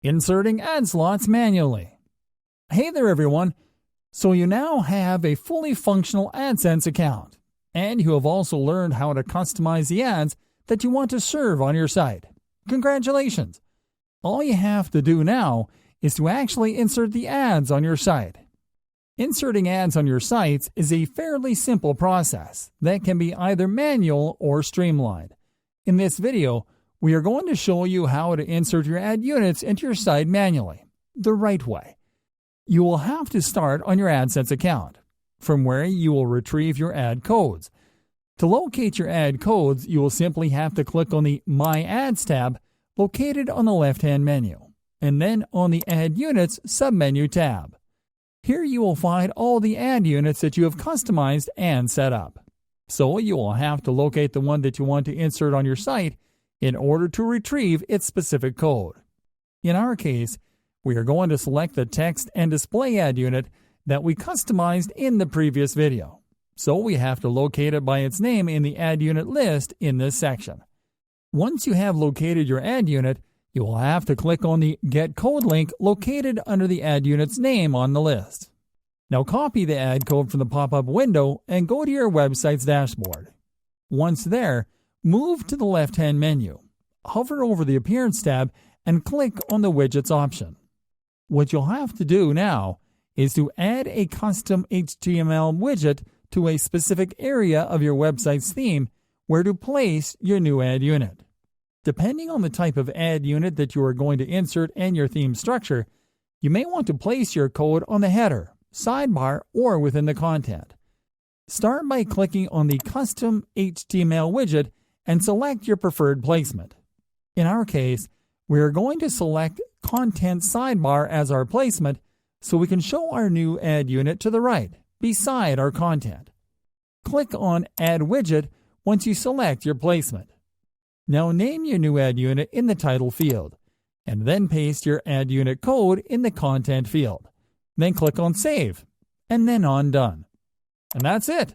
Inserting ad slots manually. Hey there everyone! So you now have a fully functional AdSense account, and you have also learned how to customize the ads that you want to serve on your site. Congratulations! All you have to do now is to actually insert the ads on your site. Inserting ads on your sites is a fairly simple process that can be either manual or streamlined. In this video, we are going to show you how to insert your ad units into your site manually, the right way. You will have to start on your AdSense account, from where you will retrieve your ad codes. To locate your ad codes, you will simply have to click on the My Ads tab located on the left-hand menu, and then on the Ad Units submenu tab. Here you will find all the ad units that you have customized and set up. So you will have to locate the one that you want to insert on your site in order to retrieve its specific code. In our case, we are going to select the text and display ad unit that we customized in the previous video. So we have to locate it by its name in the ad unit list in this section. Once you have located your ad unit, you will have to click on the Get Code link located under the ad unit's name on the list. Now copy the ad code from the pop-up window and go to your website's dashboard. Once there, move to the left-hand menu, hover over the Appearance tab, and click on the Widgets option. What you'll have to do now is to add a custom HTML widget to a specific area of your website's theme where to place your new ad unit. Depending on the type of ad unit that you are going to insert and your theme structure, you may want to place your code on the header, sidebar, or within the content. Start by clicking on the Custom HTML widget and select your preferred placement. In our case, we are going to select Content Sidebar as our placement so we can show our new ad unit to the right, beside our content. Click on Add Widget once you select your placement. Now name your new ad unit in the title field, and then paste your ad unit code in the content field. Then click on Save, and then on Done. And that's it.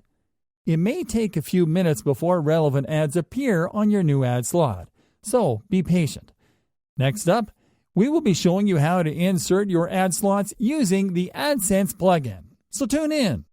It may take a few minutes before relevant ads appear on your new ad slot, so be patient. Next up, we will be showing you how to insert your ad slots using the AdSense plugin. So tune in.